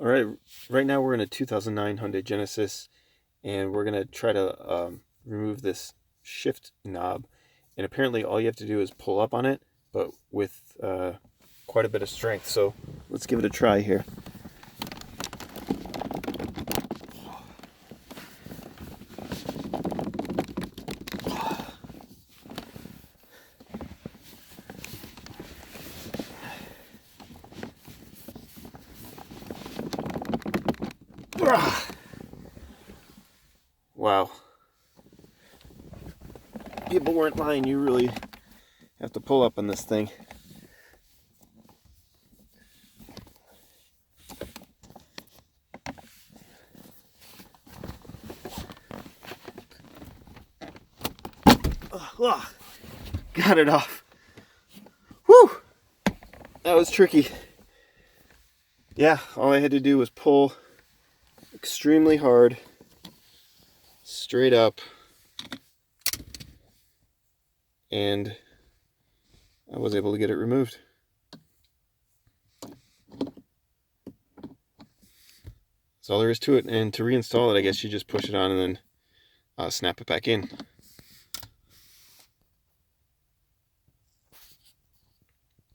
All right, right now we're in a 2009 Hyundai Genesis, and we're gonna try to remove this shift knob. And apparently, all you have to do is pull up on it, but with quite a bit of strength. So let's give it a try here. Wow. People weren't lying. You really have to pull up on this thing. Got it off. Whew! That was tricky. Yeah, all I had to do was pull extremely hard, straight up, and I was able to get it removed. That's all there is to it. And to reinstall it, I guess you just push it on and then snap it back in.